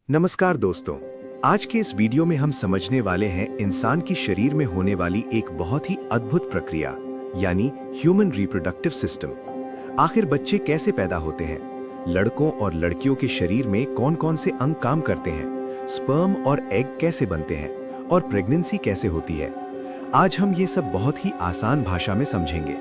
नमस्कार दोस्तों। आज के इस वीडियो में हम समझने वाले हैं इंसान की शरीर में होने वाली एक बहुत ही अद्भुत प्रक्रिया यानी ह्यूमन रिप्रोडक्टिव सिस्टम। आखिर बच्चे कैसे पैदा होते हैं, लड़कों और लड़कियों के शरीर में कौन कौन से अंग काम करते हैं, स्पर्म और एग कैसे बनते हैं और प्रेगनेंसी कैसे होती है। आज हम ये सब बहुत ही आसान भाषा में समझेंगे,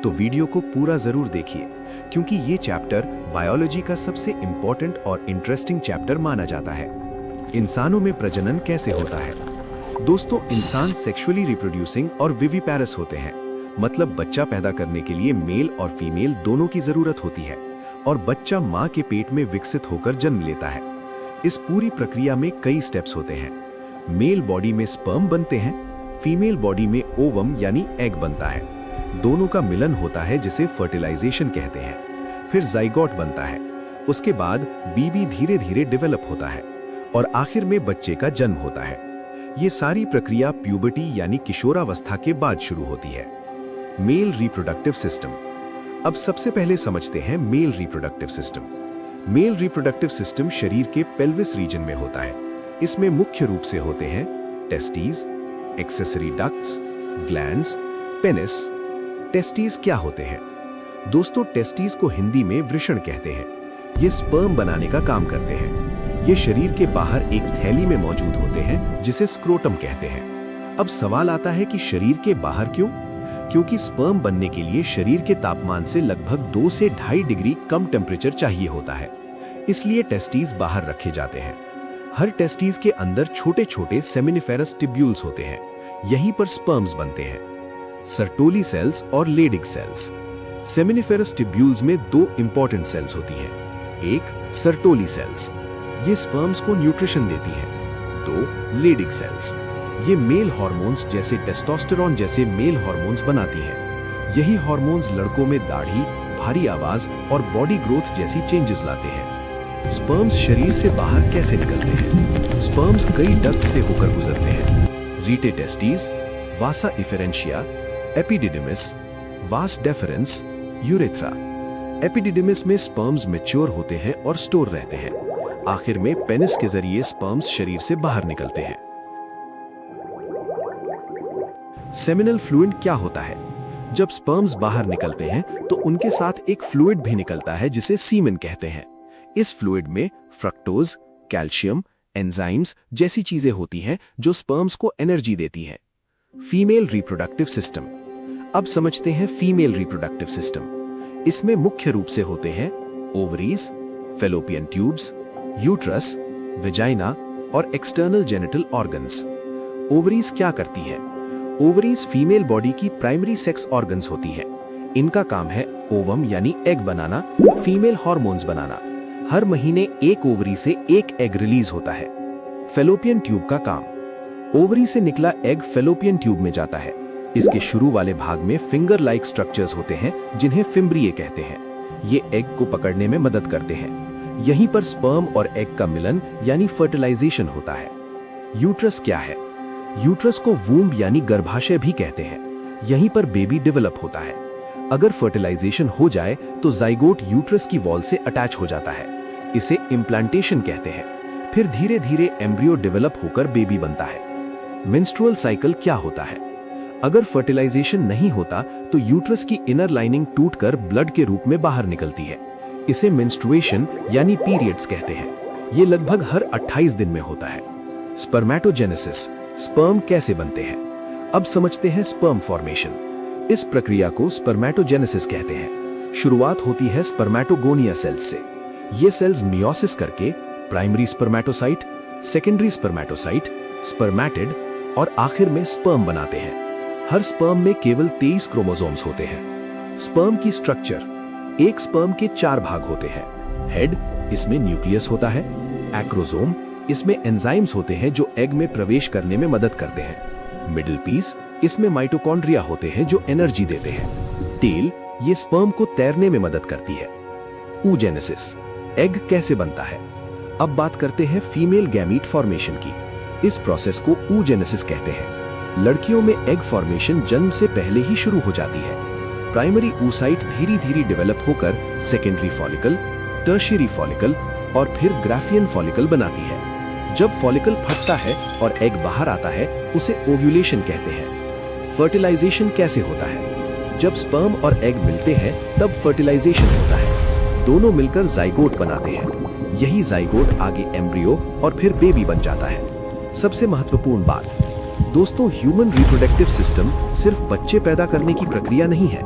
तो वीडियो को पूरा जरूर देखिए क्योंकि ये चैप्टर बायोलॉजी का सबसे इंपॉर्टेंट और इंटरेस्टिंग चैप्टर माना जाता है। इंसानों में प्रजनन कैसे होता है। दोस्तों, इंसान सेक्सुअली रिप्रोड्यूसिंग और विविपैरस होते हैं, मतलब बच्चा पैदा करने के लिए मेल और फीमेल दोनों की जरूरत होती है और बच्चा माँ के पेट में विकसित होकर जन्म लेता है। इस पूरी प्रक्रिया में कई स्टेप्स होते हैं। मेल बॉडी में स्पर्म बनते हैं, फीमेल बॉडी में ओवम यानी एग बनता है। दोनों का मिलन होता है जिसे फर्टिलाइजेशन कहते हैं। फिर जाइगोट बनता है, उसके बाद बीबी धीरे धीरे डेवलप होता है और आखिर में बच्चे का जन्म होता है। ये सारी प्रक्रिया प्यूबर्टी यानी किशोरावस्था के बाद शुरू होती है। Male reproductive system. अब सबसे पहले समझते हैं male reproductive system. Male reproductive system शरीर के पेल्विस रीजन में होता है। इसमें मुख्य रूप से होते हैं testes, accessory ducts, glands, penis. Testes क्या होते हैं? दोस्तों, टेस्टीज को हिंदी में वृषण कहते हैं। ये स्पर्म बनाने का काम करते हैं। ये शरीर के बाहर एक थैली में मौजूद होते हैं जिसे स्क्रोटम कहते हैं। अब सवाल आता है कि शरीर के बाहर क्यों? क्योंकि स्पर्म बनने के लिए शरीर के तापमान से लगभग 2 से 2.5 डिग्री कम टेम्परेचर चाहिए होता है, इसलिए टेस्टीज बाहर रखे जाते हैं। हर टेस्टीज के अंदर छोटे छोटे सेमिनिफेरस टिब्यूल्स होते हैं, यहीं पर स्पर्म्स बनते हैं। सर्टोली सेल्स और लेडिग सेल्स। सेमिनिफेरस टिब्यूल्स में 2 इंपॉर्टेंट सेल्स होती हैं। एक सर्टोली सेल्स, ये स्पर्म्स को न्यूट्रिशन देती हैं। 2 लेडिग सेल्स, ये मेल हार्मोन्स जैसे टेस्टोस्टेरोन जैसे मेल हार्मोन्स बनाती हैं। यही हार्मोन्स लड़कों में दाढ़ी, भारी आवाज और बॉडी ग्रोथ जैसी चेंजेस लाते हैं। स्पर्म्स शरीर से बाहर कैसे निकलते हैं? स्पर्म्स कई डक्ट से होकर गुजरते हैं। Rete testes, vasa efferentia, epididymis, vas deferens, urethra. Epididymis में स्पर्म्स मैच्योर होते हैं और स्टोर रहते हैं। आखिर में पेनिस के जरिए स्पर्म्स शरीर से बाहर निकलते हैं। सेमिनल फ्लूइड क्या होता है? जब स्पर्म्स बाहर निकलते हैं तो उनके साथ एक फ्लूइड भी निकलता है जिसे सीमेन कहते हैं। इस फ्लूइड में फ्रक्टोज, कैल्शियम, एंजाइम्स जैसी चीजें होती हैं जो स्पर्म्स को एनर्जी देती हैं। Female reproductive system. अब समझते हैं फीमेल रिप्रोडक्टिव सिस्टम। इसमें मुख्य रूप से होते हैं ovaries, fallopian tubes, uterus, vagina और एक्सटर्नल जेनिटल ऑर्गन्स। ओवरीज क्या करती है? ओवरीज फीमेल बॉडी की प्राइमरी सेक्स ऑर्गन्स होती हैं। इनका काम है ओवम यानी एग बनाना, फीमेल हार्मोन्स बनाना। हर महीने एक ओवरी से एक एग रिलीज होता है। फेलोपियन ट्यूब का काम। ओवरी से निकला एग फेलोपियन ट्यूब में जाता है। इसके शुरू वाले भाग में फिंगर लाइक स्ट्रक्चर्स होते हैं जिन्हें फिम्ब्रिये कहते हैं। ये एग को पकड़ने में मदद करते हैं। यहीं पर स्पर्म और एग का मिलन यानी फर्टिलाइजेशन होता है। यूट्रस क्या है? यूट्रस को वूम्ब यानी गर्भाशय भी कहते हैं। यहीं पर बेबी डेवलप होता है। अगर फर्टिलाइजेशन हो जाए तो जाइगोट यूट्रस की वॉल से अटैच हो जाता है। इसे इम्प्लांटेशन कहते हैं। फिर धीरे धीरे एम्ब्रियो डेवलप होकर बेबी बनता है। मेंस्ट्रुअल साइकिल क्या होता है? अगर फर्टिलाइजेशन नहीं होता तो यूट्रस की इनर लाइनिंग टूटकर ब्लड के रूप में बाहर निकलती है। इसे मेंस्ट्रुएशन यानी पीरियड्स कहते हैं। ये लगभग हर 28 दिन में होता है। स्पर्मेटोजेनेसिस। स्पर्म कैसे बनते हैं? अब समझते हैं स्पर्म फॉर्मेशन। इस प्रक्रिया को स्पर्मेटोजेनेसिस कहते हैं। शुरुआत होती है स्पर्मेटोगोनिया सेल्स से। ये सेल्स मियोसिस करके primary spermatocyte, secondary spermatocyte, spermatid और आखिर में स्पर्म बनाते हैं। हर स्पर्म में केवल 23 क्रोमोसोम्स होते हैं। स्पर्म की स्ट्रक्चर। एक स्पर्म के 4 भाग होते हैं। हेड, इसमें न्यूक्लियस होता है। एक्रोसोम, इसमें एंजाइम्स होते हैं जो एग में प्रवेश करने में मदद करते हैं। मिडिल पीस, इसमें माइटोकॉन्ड्रिया होते हैं जो एनर्जी देते हैं। टेल, ये स्पर्म को तैरने में मदद करती है। oogenesis। एग कैसे बनता है? अब बात करते हैं फीमेल गैमीट फॉर्मेशन की। इस प्रोसेस को oogenesis कहते हैं। लड़कियों में एग फॉर्मेशन जन्म से पहले ही शुरू हो जाती है। प्राइमरी oocyte धीरे धीरे डेवलप होकर सेकेंडरी फॉलिकल, टर्शियरी फॉलिकल और फिर ग्राफियन फॉलिकल बनाती है। जब फॉलिकल फटता है और एग बाहर आता है उसे ओव्यूलेशन कहते हैं। फर्टिलाइजेशन कैसे होता है? जब स्पर्म और एग मिलते हैं तब फर्टिलाइजेशन होता है। दोनों मिलकर जाइगोट बनाते हैं। यही जाइगोट आगे एम्ब्रियो और फिर बेबी बन जाता है। सबसे महत्वपूर्ण बात दोस्तों, ह्यूमन रिप्रोडक्टिव सिस्टम सिर्फ बच्चे पैदा करने की प्रक्रिया नहीं है,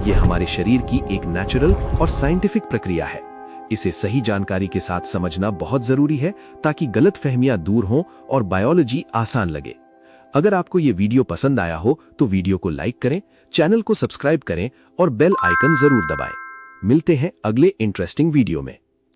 यह हमारे शरीर की एक नेचुरल और साइंटिफिक प्रक्रिया है। इसे सही जानकारी के साथ समझना बहुत जरूरी है ताकि गलतफहमियां दूर हों और बायोलॉजी आसान लगे। अगर आपको ये वीडियो पसंद आया हो तो वीडियो को लाइक करें, चैनल को सब्सक्राइब करें और बेल आइकन जरूर दबाएं। मिलते हैं अगले इंटरेस्टिंग वीडियो में।